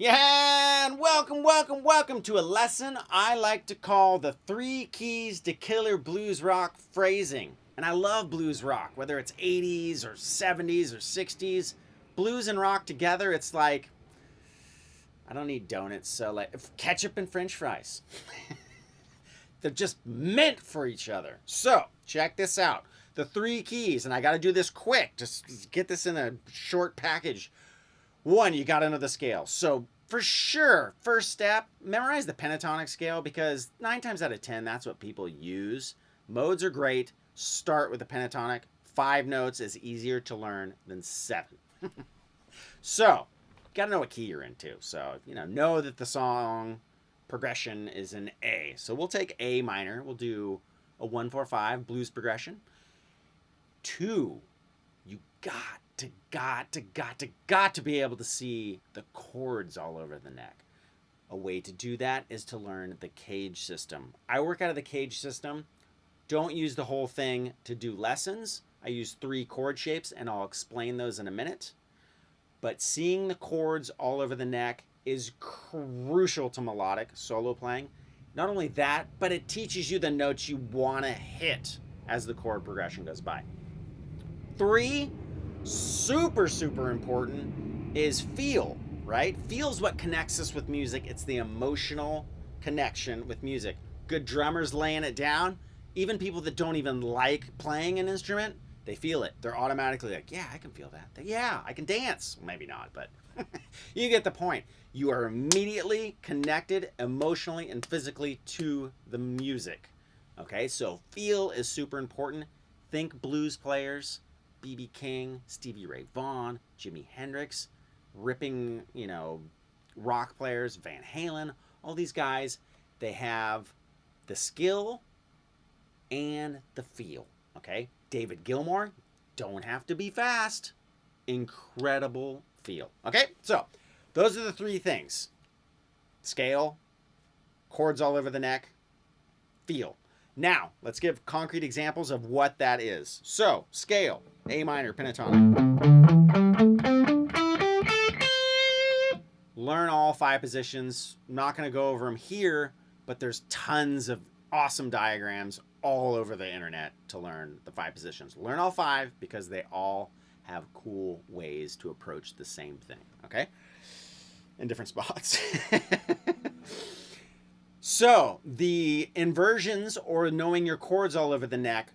Yeah, and welcome to a lesson I like to call the 3 keys to killer blues rock phrasing. And I love blues rock, whether it's 80s or 70s or 60s. Blues and rock together, it's like, I don't need donuts, so like ketchup and french fries. They're just meant for each other. So, check this out. The 3 keys, and I got to do this quick, just get this in a short package. One, you got to know the scale. So for sure, first step, memorize the pentatonic scale because 9 times out of 10, that's what people use. Modes are great. Start with the pentatonic. 5 notes is easier to learn than 7. So, got to know what key you're in too. So, know that the song progression is in A. So we'll take A minor. We'll do a 1-4-5 blues progression. 2, you got to be able to see the chords all over the neck. A way to do that is to learn the cage system. I work out of the cage system. Don't use the whole thing to do lessons. I use 3 chord shapes, and I'll explain those in a minute. But seeing the chords all over the neck is crucial to melodic solo playing. Not only that, but it teaches you the notes you want to hit as the chord progression goes by. 3, super important, is feel, right? Feel's what connects us with music. It's the emotional connection with music. Good drummers laying it down. Even people that don't even like playing an instrument, they feel it. They're automatically like, yeah, I can feel that. Yeah, I can dance. Maybe not, but you get the point. You are immediately connected emotionally and physically to the music. Okay, so feel is super important. Think blues players. B.B. King, Stevie Ray Vaughan, Jimi Hendrix, ripping, rock players, Van Halen, all these guys, they have the skill and the feel, okay? David Gilmour, don't have to be fast, incredible feel, okay? So, those are the 3 things. Scale, chords all over the neck, feel. Now, let's give concrete examples of what that is. So, scale, A minor, pentatonic. Learn all 5 positions. I'm not going to go over them here, but there's tons of awesome diagrams all over the internet to learn the 5 positions. Learn all 5 because they all have cool ways to approach the same thing, okay? In different spots. So, the inversions, or knowing your chords all over the neck,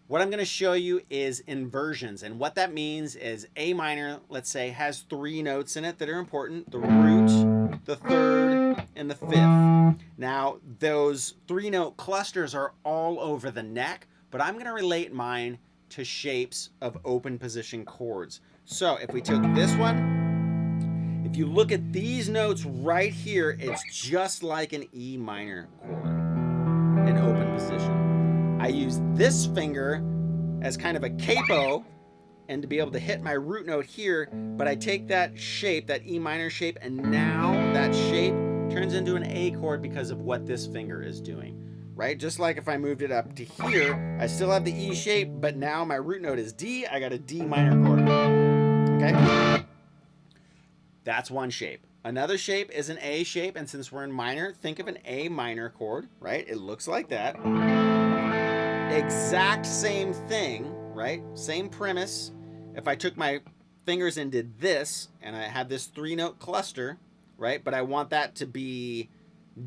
what I'm going to show you is inversions. And what that means is A minor, let's say, has 3 notes in it that are important. The root, the 3rd, and the 5th. Now, those 3-note clusters are all over the neck, but I'm going to relate mine to shapes of open position chords. So, if we took this one, if you look at these notes right here, it's just like an E minor chord in open position. I use this finger as kind of a capo and to be able to hit my root note here, but I take that shape, that E minor shape, and now that shape turns into an A chord because of what this finger is doing, right? Just like if I moved it up to here, I still have the E shape, but now my root note is D, I got a D minor chord, okay? That's one shape. Another shape is an A shape, and since we're in minor, think of an A minor chord, right? It looks like that. Exact same thing, right? Same premise. If I took my fingers and did this, and I have this 3-note cluster, right? But I want that to be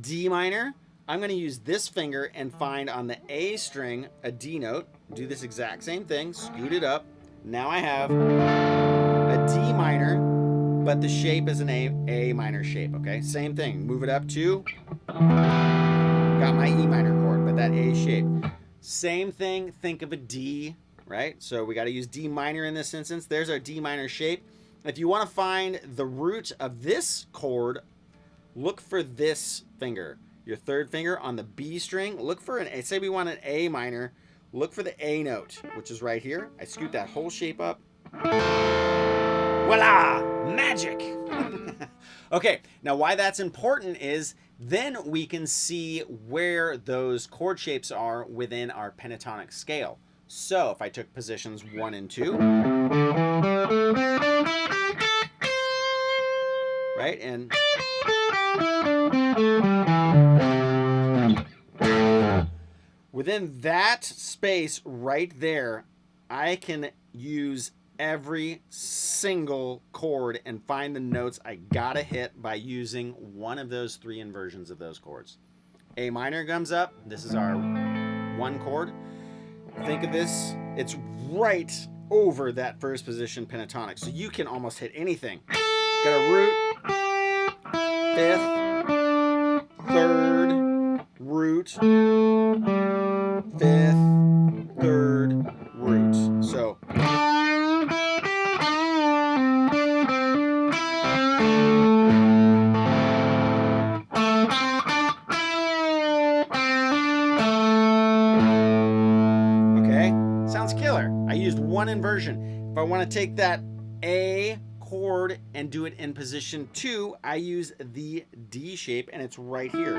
D minor, I'm going to use this finger and find on the A string a D note. Do this exact same thing, scoot it up. Now I have a D minor, but the shape is an A minor shape, okay? Same thing. Move it up to, got my E minor chord, but that A shape. Same thing, think of a D, right? So we got to use D minor in this instance. There's our D minor shape. If you want to find the root of this chord, look for this finger. Your 3rd finger on the B string, look for an A. Say we want an A minor, look for the A note, which is right here. I scoot that whole shape up. Voila! Magic! Okay, now why that's important is then we can see where those chord shapes are within our pentatonic scale. So if I took positions 1 and 2, right? And within that space right there, I can use every single chord and find the notes I gotta hit by using one of those three inversions of those chords. A minor comes up. This is our one chord. Think of this. It's right over that first position pentatonic. So you can almost hit anything. Got a root, fifth, third, root, fifth, third, root. So sounds killer. I used one inversion. If I want to take that A chord and do it in position 2, I use the D shape, and it's right here.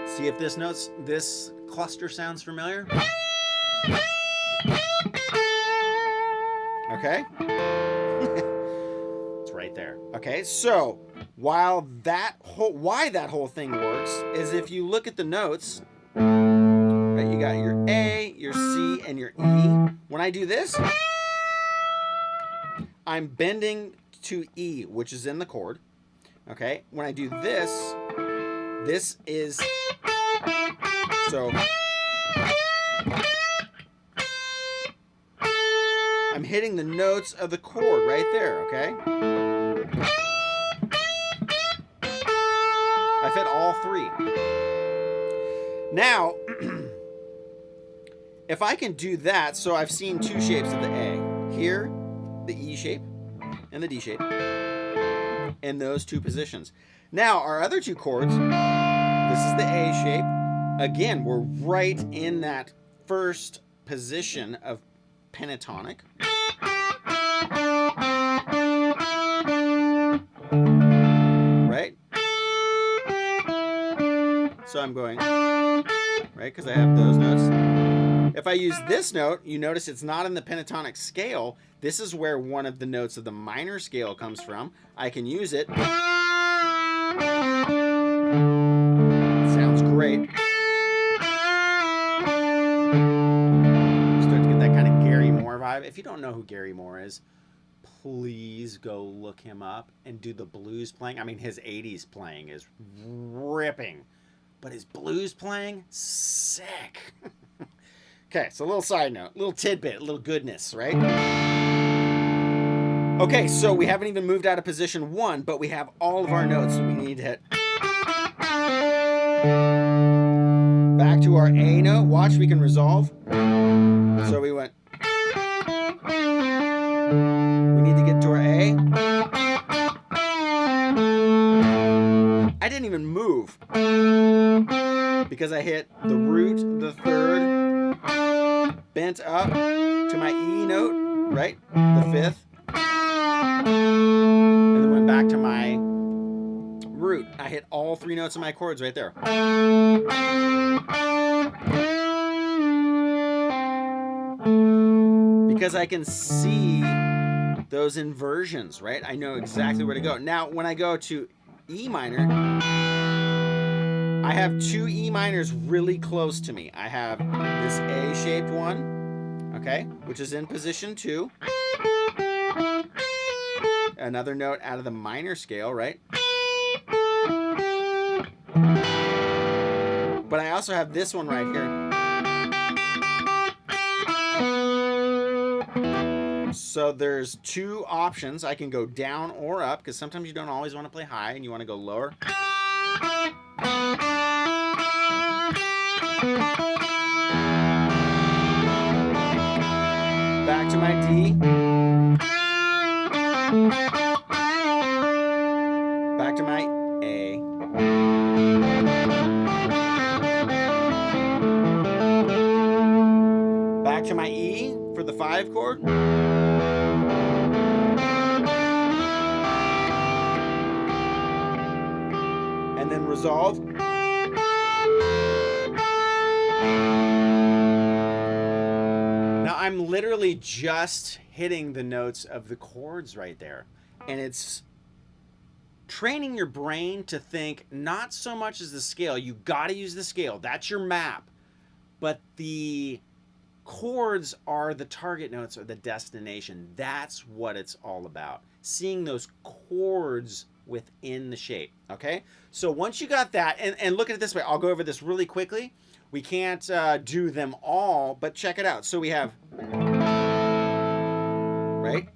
See if this cluster sounds familiar? Okay? It's right there. Okay, so why that whole thing works is if you look at the notes, right, you got your A, your C, and your E. When I do this, I'm bending to E, which is in the chord. Okay? When I do this, this is... So... I'm hitting the notes of the chord right there, okay? I've hit all three. Now... If I can do that, so I've seen two shapes of the A. Here, the E shape, and the D shape. In those two positions. Now, our other two chords, this is the A shape. Again, we're right in that first position of pentatonic. Right? So I'm going, right, because I have those notes. If I use this note, you notice it's not in the pentatonic scale. This is where one of the notes of the minor scale comes from. I can use it. It sounds great. Start to get that kind of Gary Moore vibe. If you don't know who Gary Moore is, please go look him up and do the blues playing. I mean, his 80s playing is ripping, but his blues playing, sick. Okay, so a little side note, a little tidbit, a little goodness, right? Okay, so we haven't even moved out of position 1, but we have all of our notes that we need to hit. Back to our A note. Watch, we can resolve. So we went. We need to get to our A. I didn't even move because I hit the root, the third, bent up to my E note, right? The fifth. And then went back to my root. I hit all three notes of my chords right there. Because I can see those inversions, right? I know exactly where to go. Now, when I go to E minor, I have two E minors really close to me. I have this A-shaped one, okay, which is in position 2. Another note out of the minor scale, right? But I also have this one right here. So there's two options. I can go down or up, because sometimes you don't always want to play high and you want to go lower. Back to my D. Back to my A. Back to my E for the 5 chord. And then resolve. Now I'm literally just hitting the notes of the chords right there. And it's training your brain to think not so much as the scale. You got to use the scale. That's your map. But the chords are the target notes or the destination. That's what it's all about. Seeing those chords within the shape. Okay? So once you got that, and look at it this way. I'll go over this really quickly. We can't do them all, but check it out. So we have, right?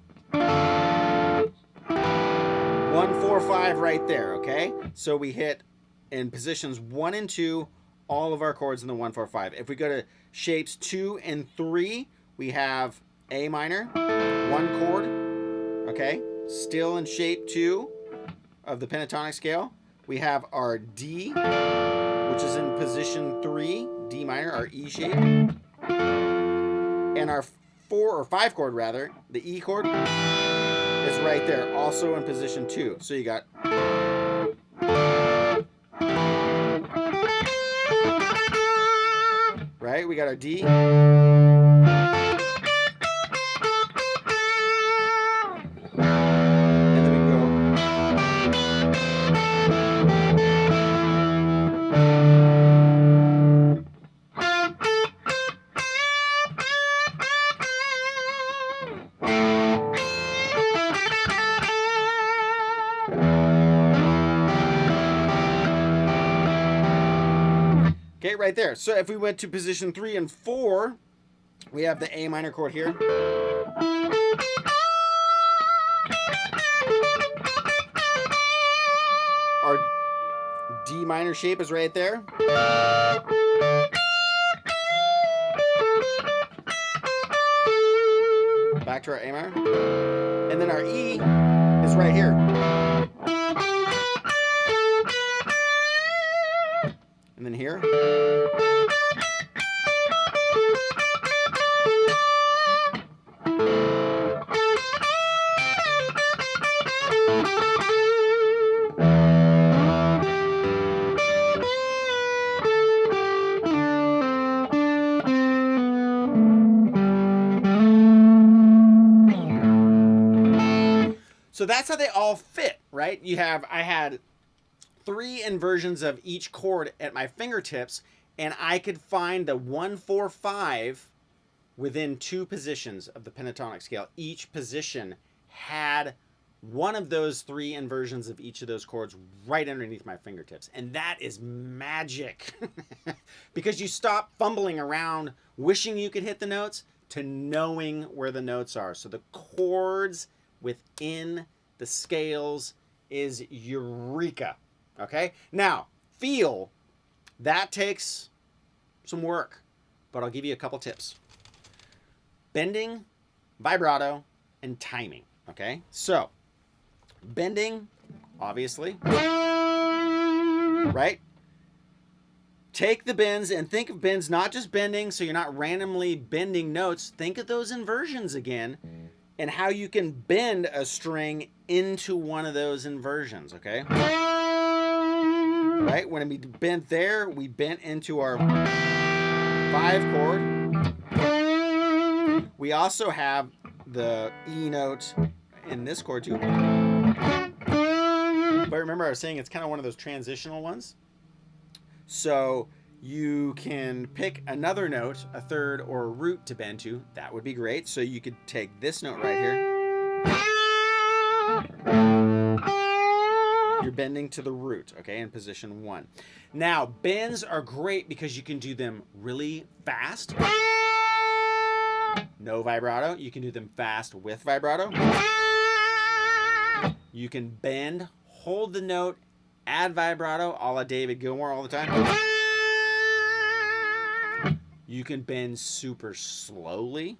1, 4, 5 right there, okay? So we hit in positions 1 and 2 all of our chords in the 1, 4, 5. If we go to shapes 2 and 3, we have A minor, 1 chord, okay? Still in shape 2 of the pentatonic scale. We have our D, which is in position 3, D minor, our E shape. And our 4 or 5 chord rather, the E chord, is right there, also in position 2. So you got right, we got our D. And then we go. Okay, right there. So if we went to position 3 and 4, we have the A minor chord here. Our D minor shape is right there. Back to our A minor. And then our E is right here. And then here. So that's how they all fit, right? I had 3 inversions of each chord at my fingertips, and I could find the 1, 4, 5 within 2 positions of the pentatonic scale. Each position had one of those 3 inversions of each of those chords right underneath my fingertips. And that is magic because you stop fumbling around wishing you could hit the notes to knowing where the notes are. So the chords within the scales is eureka. Okay? Now, feel, that takes some work, but I'll give you a couple tips. Bending, vibrato, and timing. Okay? So, bending, obviously. Right? Take the bends and think of bends not just bending, so you're not randomly bending notes. Think of those inversions again and how you can bend a string into one of those inversions, okay? Right? When we bent there, we bent into our 5 chord. We also have the E note in this chord too. But remember I was saying it's kind of one of those transitional ones. So you can pick another note, a third or a root to bend to. That would be great. So you could take this note right here. You're bending to the root, okay, in position 1. Now, bends are great because you can do them really fast. No vibrato. You can do them fast with vibrato. You can bend, hold the note, add vibrato, a la David Gilmour all the time. You can bend super slowly.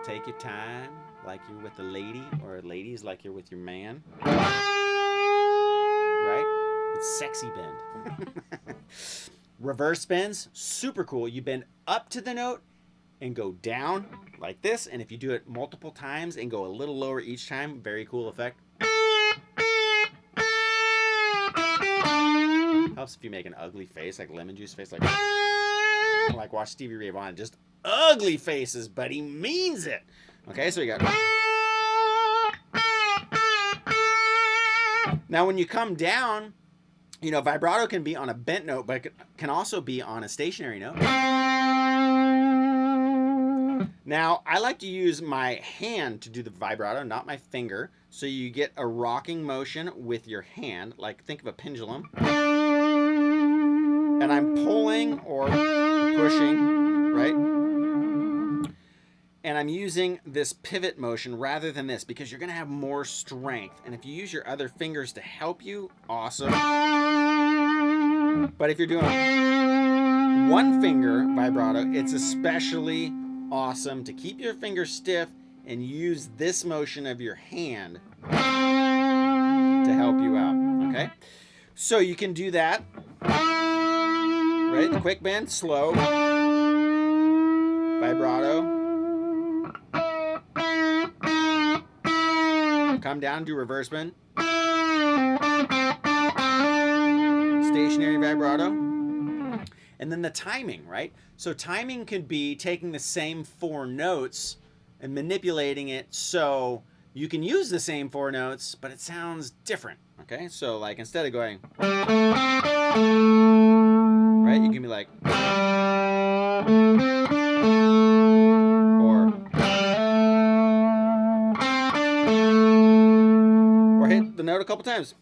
Take your time, like you're with a lady, or ladies, like you're with your man. Right? It's sexy bend. Reverse bends, super cool. You bend up to the note and go down like this. And if you do it multiple times and go a little lower each time, very cool effect. Helps if you make an ugly face, like lemon juice face, like watch Stevie Ray Vaughan, just ugly faces, but he means it. Okay, so you got Now, when you come down, you know, vibrato can be on a bent note, but it can also be on a stationary note. Now, I like to use my hand to do the vibrato, not my finger. So you get a rocking motion with your hand, like think of a pendulum. And I'm pulling or pushing, right? And I'm using this pivot motion rather than this because you're going to have more strength. And if you use your other fingers to help you, awesome. But if you're doing one finger vibrato, it's especially awesome to keep your fingers stiff and use this motion of your hand to help you out, okay? So you can do that, right? The quick bend, slow, vibrato. Come down, do reverse bend. Stationary vibrato. And then the timing, right? So timing could be taking the same 4 notes and manipulating it so you can use the same 4 notes, but it sounds different, okay? So like instead of going, right, you can be like, or hit the note a couple times.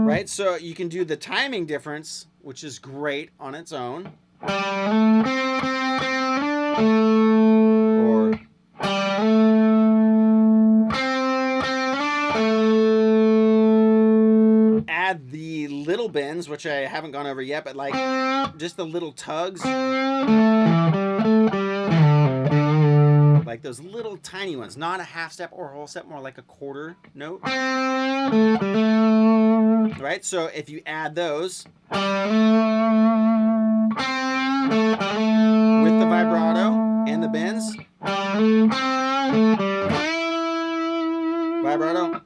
Right, so you can do the timing difference, which is great on its own. Or add the little bends, which I haven't gone over yet, but like just the little tugs. Like those little tiny ones, not a half step or a whole step, more like a quarter note. Right, so if you add those with the vibrato and the bends, vibrato,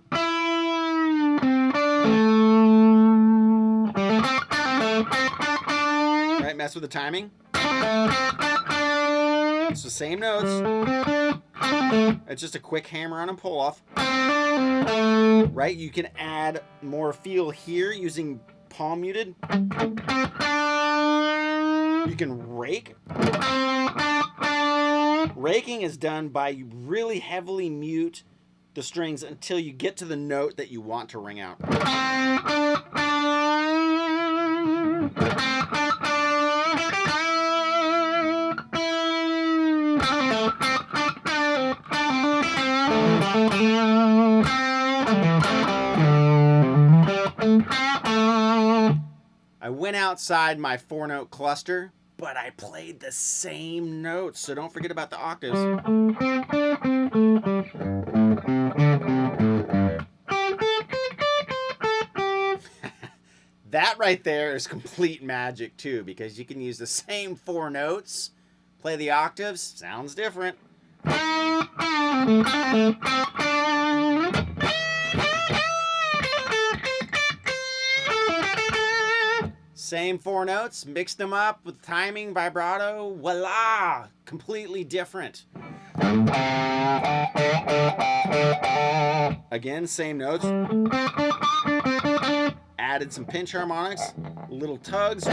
right, mess with the timing. It's the same notes. It's just a quick hammer on and pull off. Right? You can add more feel here using palm muted. You can rake. Raking is done by you really heavily mute the strings until you get to the note that you want to ring out. I went outside my 4-note cluster, but I played the same notes, so don't forget about the octaves. That right there is complete magic too, because you can use the same 4 notes, play the octaves, sounds different. Same 4 notes, mixed them up with timing, vibrato, voila! Completely different. Again, same notes. Added some pinch harmonics, little tugs.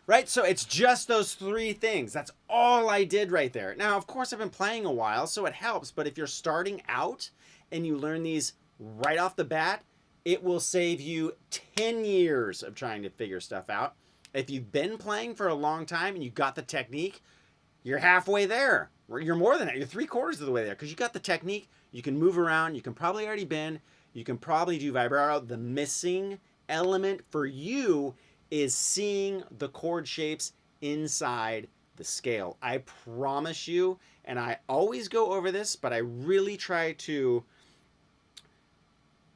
Right, so it's just those 3 things. That's all I did right there. Now, of course, I've been playing a while, so it helps. But if you're starting out and you learn these right off the bat, it will save you 10 years of trying to figure stuff out. If you've been playing for a long time and you got the technique, you're halfway there. You're more than that. You're 3/4 of the way there because you got the technique. You can move around. You can probably already bend. You can probably do vibrato. The missing element for you is seeing the chord shapes inside the scale. I promise you, and I always go over this, but I really try to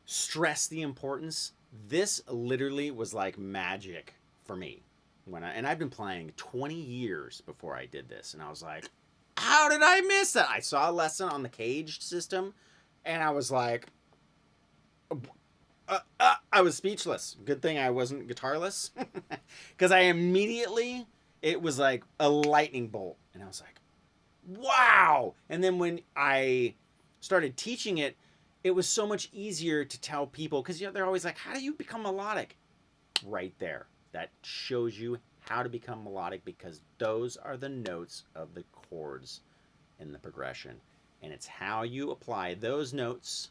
stress the importance. This literally was like magic for me. And I've been playing 20 years before I did this, and I was like, how did I miss that? I saw a lesson on the caged system, and I was like, I was speechless. Good thing I wasn't guitarless, because it was like a lightning bolt, and I was like, wow. And then when I started teaching it, it was so much easier to tell people, because they're always like, how do you become melodic? Right there. That shows you how to become melodic, because those are the notes of the chords in the progression. And it's how you apply those notes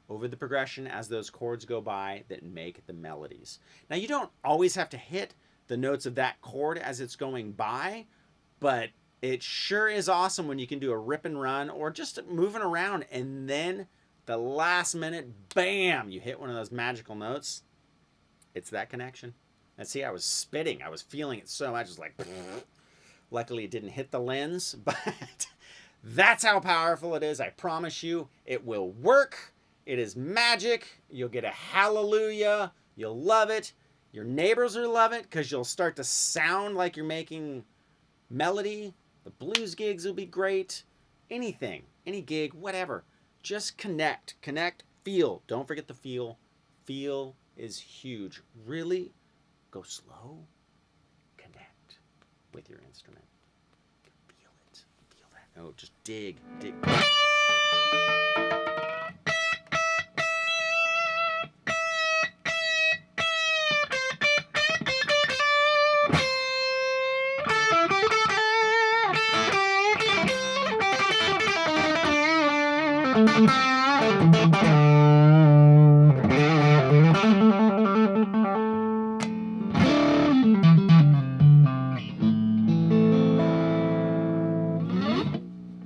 over the progression as those chords go by that make the melodies. Now, you don't always have to hit the notes of that chord as it's going by, but it sure is awesome when you can do a rip and run or just moving around, and then the last minute, bam, you hit one of those magical notes. It's that connection. And see, I was spitting. I was feeling it so much. It was like, luckily it didn't hit the lens, but that's how powerful it is. I promise you, it will work. It is magic. You'll get a hallelujah. You'll love it. Your neighbors will love it, because you'll start to sound like you're making melody. The blues gigs will be great. Anything, any gig, whatever. Just connect, feel. Don't forget the feel. Feel is huge. Really go slow. Connect with your instrument. Feel it. Feel that. Oh, just dig.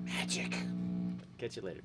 Magic. Catch you later.